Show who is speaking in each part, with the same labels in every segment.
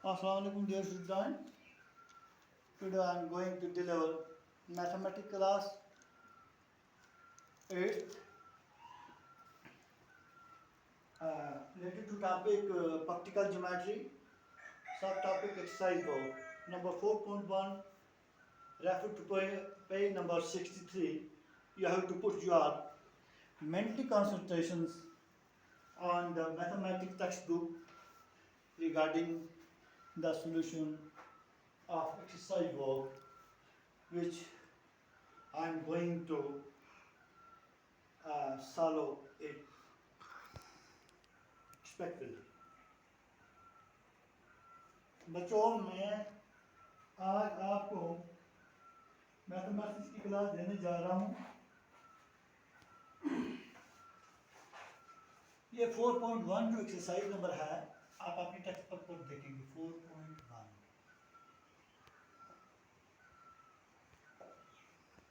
Speaker 1: Assalamualaikum dear student. Today I am going to deliver mathematics class 8th related to topic practical geometry, subtopic exercise book number 4.1, refer to page number 63. You have to put your mental concentrations on the mathematics textbook regarding the solution of exercise work which I am going to solve it respectfully. बच्चों मैं आज आपको mathematics की class देने जा रहा हूँ। ये 4.1 जो एक्सरसाइज नंबर है आप अपनी टेक्स्ट पर देखेंगे 4.1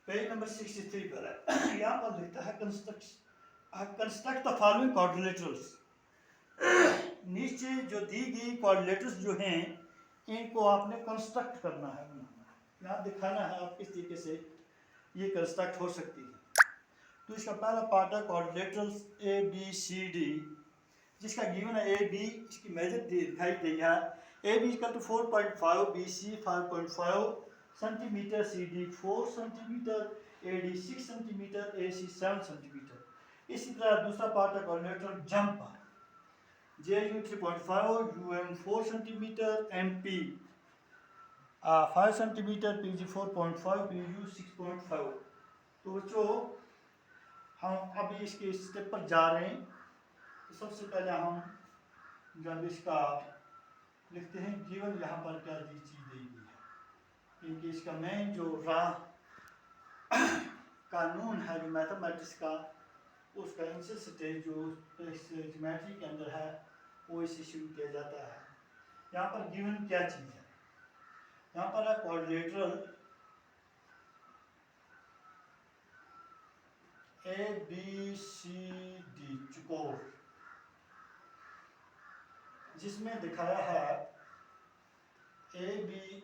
Speaker 1: पेज नंबर 63 पर है। यहाँ पर लिखता है कंस्ट्रक्ट द फॉलोइंग क्वाड्रिलेटरल्स। नीचे जो दी गई क्वाड्रिलेटरल्स जो हैं इनको आपने कंस्ट्रक्ट करना है, बनाना है, यहाँ दिखाना है आप किस तरीके से ये कंस्ट्रक्ट हो सकती है। तो इसका पहला पार्ट है quadrilaterals A B C D, जिसका गिवन है ए बी, इसकी मेजर दिखाई गई है। A B equal to 4.5, B C 5.5 centimetre, C D 4 centimetre, A D 6 centimetre, A C 7 centimetre. इसी तरह दूसरा पार्ट है quadrilateral jump, J U 3.5, U M 4 centimetre, M P 5 centimetre, P G 4.5, P U 6.5। तो बच्चों हम अभी इसके step पर जा रहे हैं। तो सबसे पहले हम जब इसका लिखते हैं गिवन यहाँ पर क्या चीज़ दी गई है, क्योंकि इसका मेन जो कानून है जो मैथमेटिक्स का, उसका इंसिल स्टेज जो इस ज्योमेट्री के अंदर है वो इसे शुरू किया जाता है। यहाँ पर गिवन क्या चीज़ है, यहाँ पर है quadrilateral A B C D चौकोर, जिसमें दिखाया है A B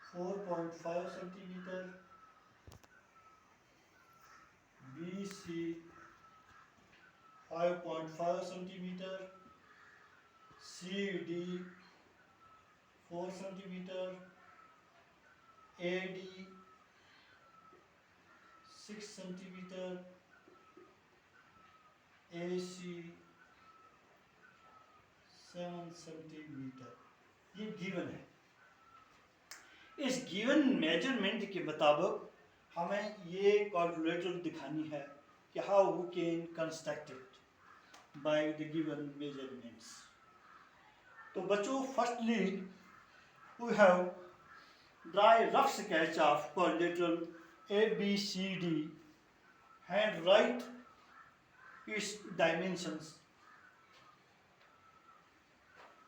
Speaker 1: 4.5 centimetre, B C 5.5 centimetre, C D 4 centimetre, A D 6 centimetre, A C 7 centimetre. ये गिवन है। इस गिवन मेजरमेंट के मुताबिक हमें ये क्वाड्रिलेटरल दिखानी है कि how we can construct it by the given measurements. तो बच्चों firstly we have draw a rough sketch of quadrilateral A B C D and write its dimensions.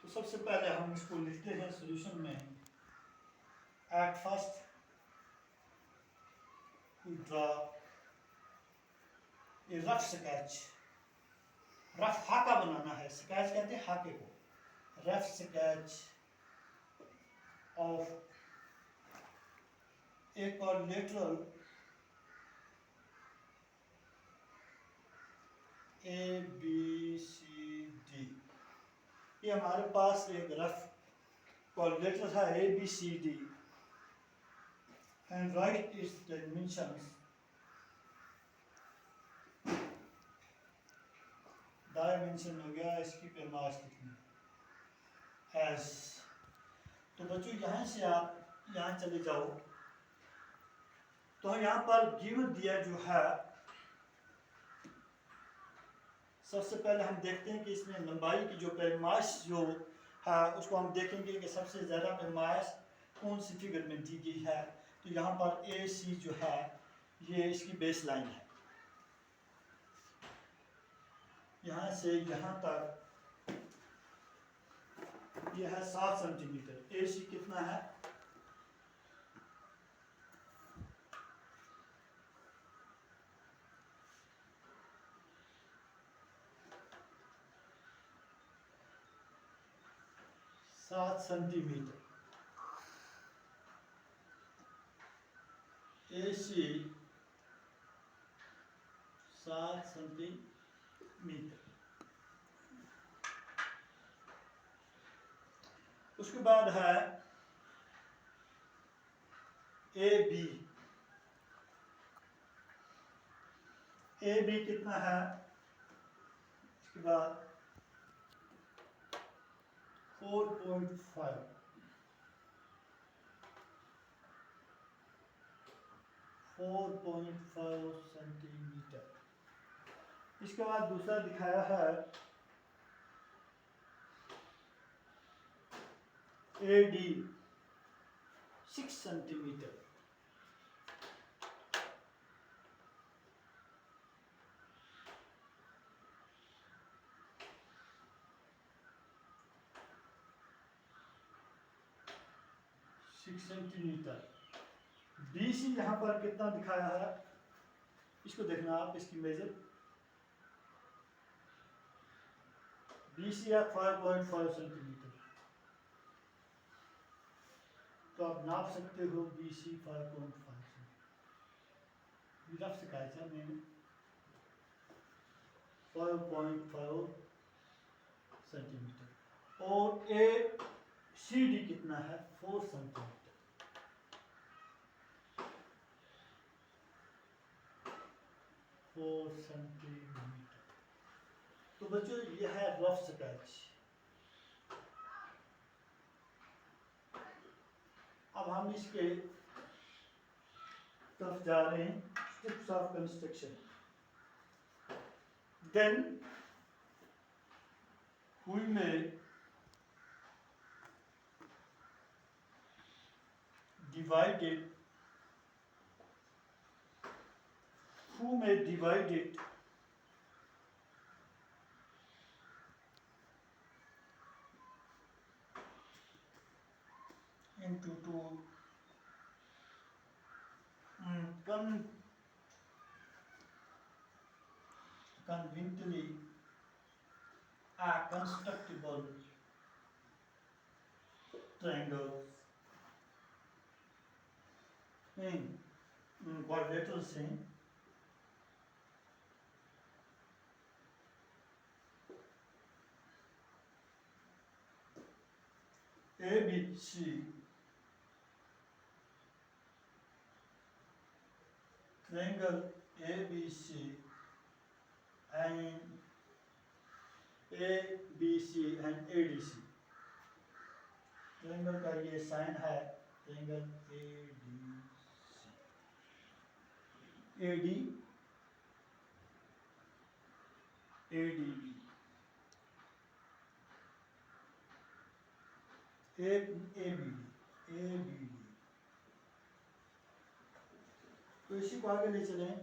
Speaker 1: तो सबसे पहले हम इसको लिखते हैं सॉल्यूशन में। At first we draw a rough sketch. Rough हाका बनाना है, स्केच कहते हैं हाके को। Rough sketch of a quadrilateral A B C D. ये हमारे पास एक रफ क्वाड्रिलेटरल था A B C D and write its dimensions. Dimension हो गया, इसकी पैमाश कितनी एस। तो बच्चों यहाँ से आप यहाँ चले जाओ तो यहाँ पर गिवन दिया जो है, सबसे पहले हम देखते हैं कि इसमें लंबाई की जो पैमाश जो है उसको हम देखेंगे कि सबसे ज़्यादा पैमाश कौन सी फिगर में दी गई है। तो यहाँ पर ए सी जो है ये इसकी बेस लाइन है, यहाँ से यहाँ तक यह है 7 सेंटीमीटर। ए सी कितना है, 7 सेंटीमीटर, AC 7 सेंटीमीटर। उसके बाद है AB। AB कितना है? उसके बाद 4.5 सेंटीमीटर। इसके बाद दूसरा दिखाया है AD 6 सेंटीमीटर। सेंटीमीटर। BC यहाँ पर कितना दिखाया है, इसको देखना आप, इसकी मेजर। BC है 5.5 सेंटीमीटर। तो आप नाप सकते हो BC 5.5 सेंटीमीटर। रफ सिखाया मैंने 5.5 सेंटीमीटर। और ACD कितना है? 4 सेंटीमीटर। 4 सेंटीमीटर। तो बच्चों यह है रफ स्केच। अब हम इसके तरफ जा रहे हैं, steps of construction. Then we may divide it into two conveniently constructible triangles in quadrilaterals हैं। ABC triangle ABC and ABC and ADC। Triangle का ये साइन है, ट्रायंगल AD ADB ABD। तो इसी को आगे ले चलें।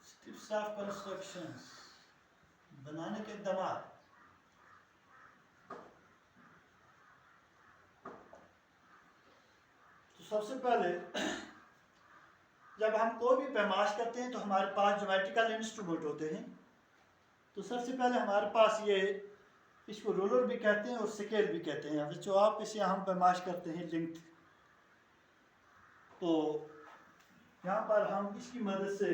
Speaker 1: स्टेप्स ऑफ कंस्ट्रक्शंस, बनाने के इक़दामात। तो सबसे पहले जब हम कोई भी पैमाश करते हैं तो हमारे पास ज्योमेट्रिकल इंस्ट्रूमेंट होते हैं। तो सबसे पहले हमारे पास ये, इसको रोलर भी कहते हैं और स्केल भी कहते हैं। बच्चों आप इसे हम पैमाश करते हैं लेंथ, तो यहाँ पर हम इसकी मदद से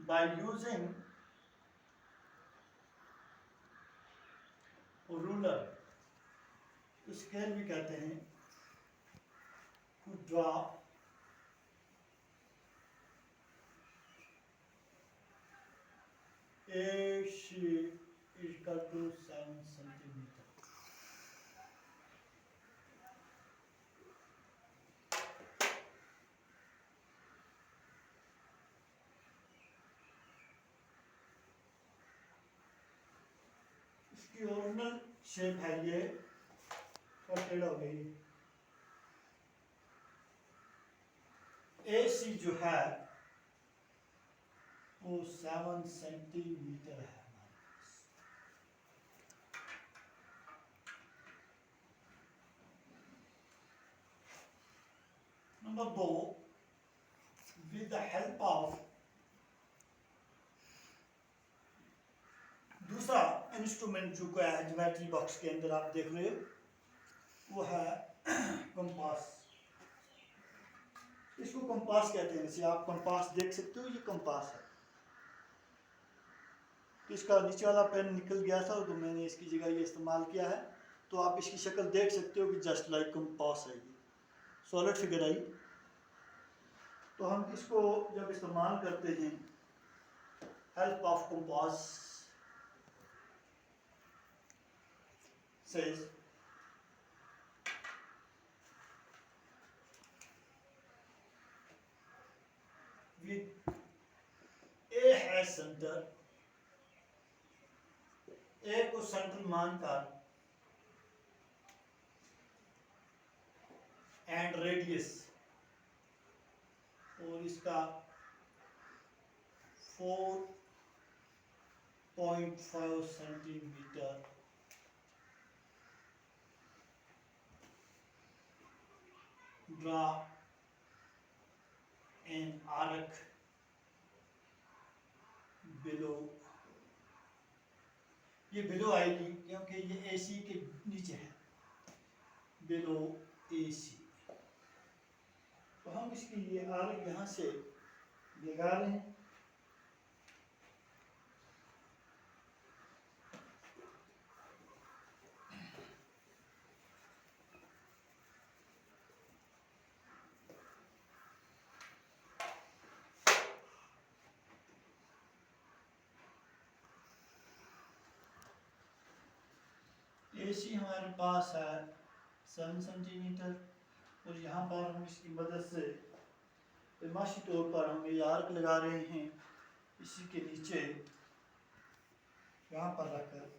Speaker 1: बाय यूजिंग रूलर, स्केल भी कहते हैं, to draw AC equal to 7 centimetre. इसकी ओरिजिनल शेप है ये, टेढ़ हो गई। AC जो है वो 7 सेंटीमीटर है। Number 2, with the help of दूसरा इंस्ट्रूमेंट जो है ज्योमेट्री बॉक्स के अंदर आप देख रहे हो वो है कंपास। इसको कंपास कहते हैं। जैसे आप कंपास देख सकते हो, ये कंपास है। इसका नीचे वाला पेन निकल गया था तो मैंने इसकी जगह ये इस्तेमाल किया है। तो आप इसकी शक्ल देख सकते हो कि जस्ट लाइक कंपास है, ये सॉलिड फिगर आई। तो हम इसको जब इस्तेमाल करते हैं, help of compass says with A है सेंटर, A को सेंटर मानकर एंड रेडियस, और इसका 4.5 centimetre draw an arc below. ये बिलो आएगी क्योंकि ये AC के नीचे है, बिलो AC। तो हम इसकी ये आर्क यहाँ से लगा रहे हैं। AC हमारे पास है 7 सेंटीमीटर, और यहाँ पर हम इसकी मदद से तमाशी तौर पर हम ये आर्क लगा रहे हैं इसी के नीचे यहाँ पर रखकर।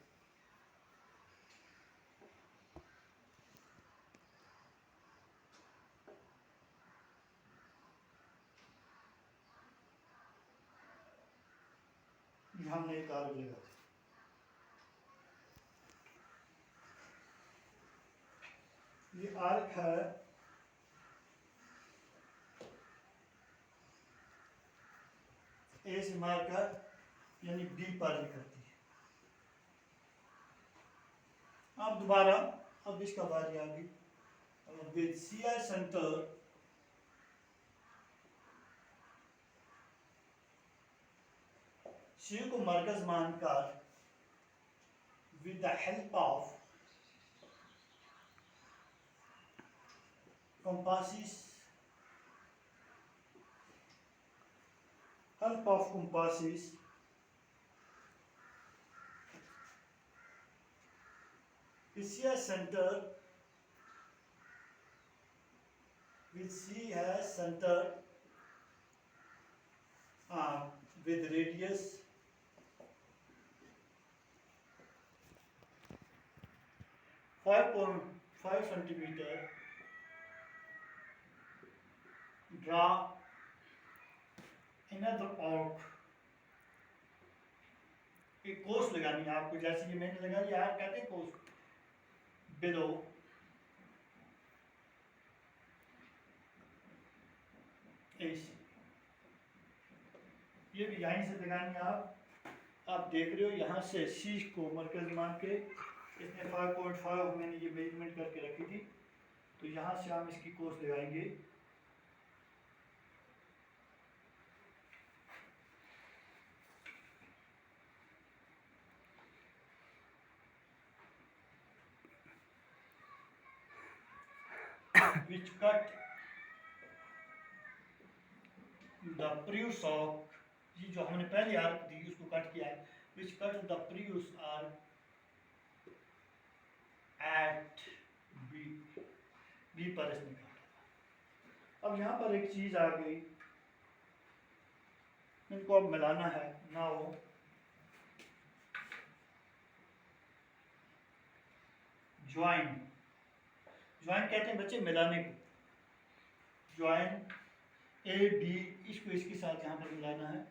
Speaker 1: हमने एक आर्क लगा दिया। ये आर्क है ए से मारकर यानी बी पर निकलती है। अब दोबारा अब इसका बारी आ गई। विद CI सेंटर C को मरकज मानकर with the help of compasses, CI center with C has center with radius 5.5 centimeter, draw another arc। एक कोस लगानी है आपको, जैसे कि मैंने लगा दिया, आप कहते हैं कोस बिलो AC। ये भी यहीं से लगानी है। आप देख रहे हो यहाँ से C को मरकज मान के इसने 5.5 मैंने ये मेजरमेंट करके रखी थी, तो यहाँ से हम इसकी कोस लगाएंगे। which cut the previous arc, ये जो हमने पहले आर्क दी उसको कट किया है। which cut the previous arc at B पर इसने काटा। अब यहाँ पर एक चीज आ गई, इनको अब मिलाना है। नाउ ज्वाइन कहते हैं बच्चे मिलाने को। ज्वाइन AB, इसको इसके साथ यहाँ पर मिलाना है,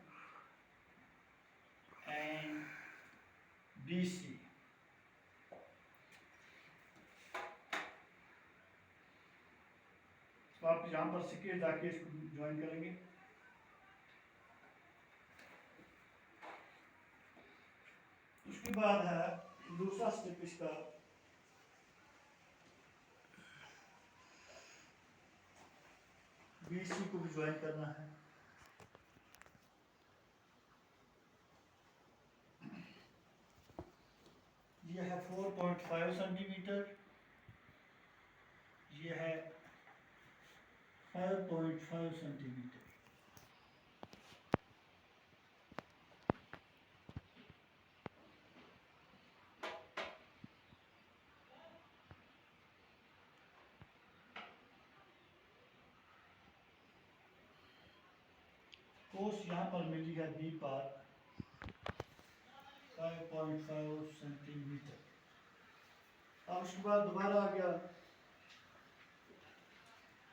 Speaker 1: एंड BC। तो आप यहाँ पर स्केच जाके इसको ज्वाइन करेंगे। उसके बाद है दूसरा स्टेप इसका, BC को भी ज्वाइन करना है। ये है 4.5 सेंटीमीटर, ये है 5.5 सेंटीमीटर। कोस यहाँ पर मिली है बी पर 5.5 सेंटीमीटर। अब उसके बाद दोबारा आ गया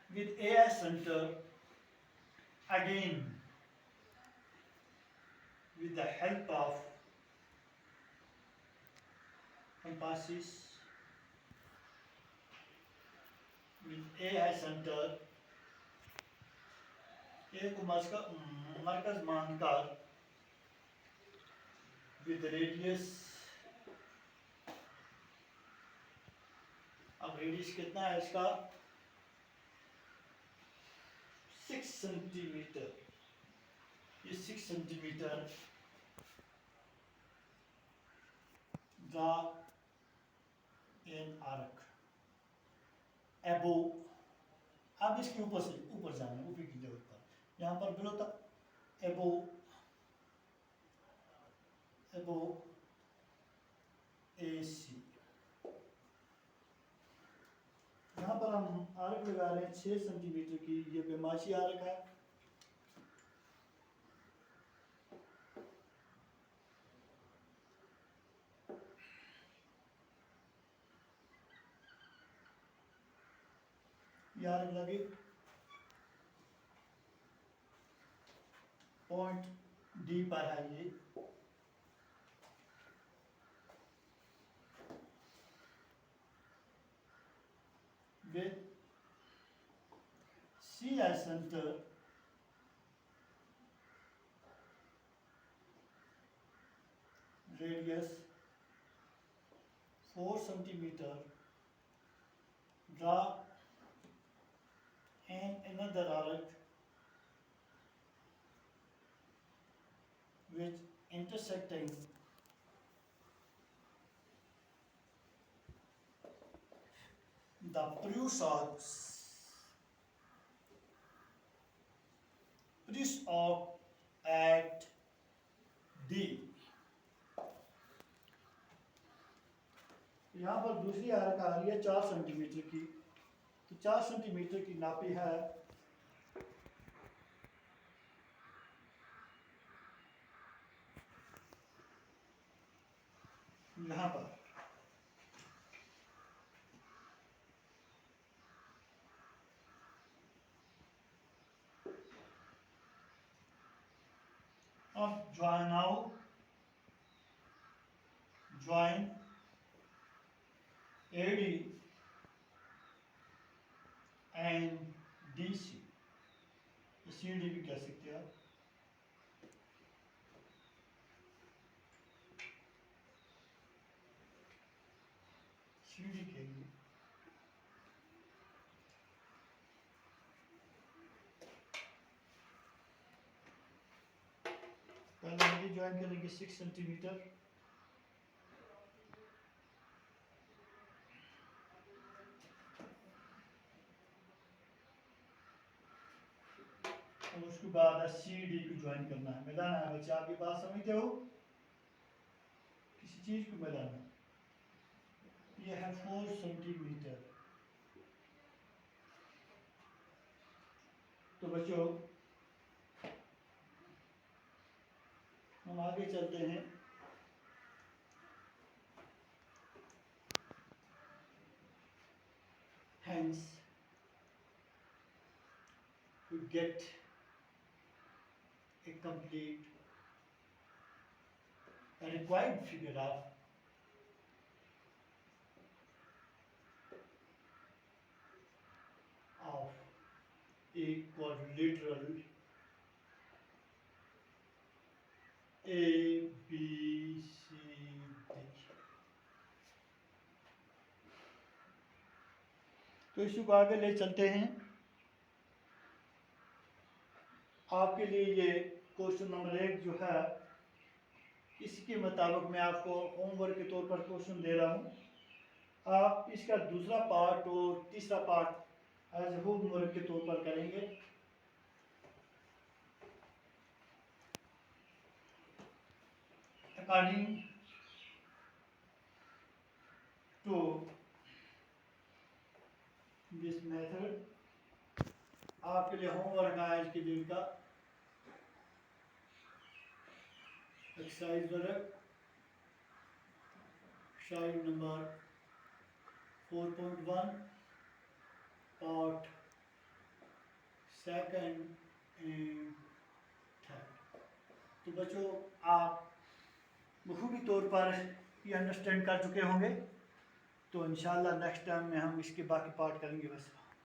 Speaker 1: with AI center again with the help of compasses with AI center A को मरकज मानकर with radius, अब रेडियस कितना है इसका 6 सेंटीमीटर। ये 6 सेंटीमीटर ड्रा एन आर्क एबो। अब इसके ऊपर से ऊपर जाना है, ऊपर की लेवल पर, यहाँ पर बिलो तक एबो एबो AC। यहाँ पर हम आर्क लगा रहे हैं 6 सेंटीमीटर की, ये बेमाशी आर्क है। ये आर्क लगे पॉइंट D पर है ये, with C as center, radius 4 centimeter, draw another arc which intersecting the Pruss arc at D। यहाँ पर दूसरी आर्क आ रही है 4 सेंटीमीटर की, तो 4 सेंटीमीटर की नापी है यहाँ पर। अब join AD and DC, CD भी कह सकते हैं आप। CD के लिए पहले AD ज्वाइन करेंगे 6 सेंटीमीटर, और उसके बाद CD को ज्वाइन करना है। मिलाना है बच्चे, आप ये बात समझते हो, किसी चीज को मिलाना। ये है 4 सेंटीमीटर। तो बच्चों हम आगे चलते हैं। Hence to get a complete required figure of quadrilateral A B C D। तो इसी को आगे ले चलते हैं। आपके लिए ये क्वेश्चन नंबर 1 जो है, इसके मुताबिक मैं आपको होमवर्क के तौर पर क्वेश्चन दे रहा हूँ। आप इसका दूसरा पार्ट और तीसरा पार्ट एज होमवर्क के तौर पर करेंगे। अकॉर्डिंग टू दिस मेथड आपके लिए होमवर्क है आज के दिन का एक्सरसाइज वर्क शाइल number 4.1 part second and third. तो बच्चों, आप बखूबी तौर पर ये अंडरस्टैंड कर चुके होंगे। तो इंशाल्लाह नेक्स्ट टाइम में हम इसके बाकी पार्ट करेंगे। बस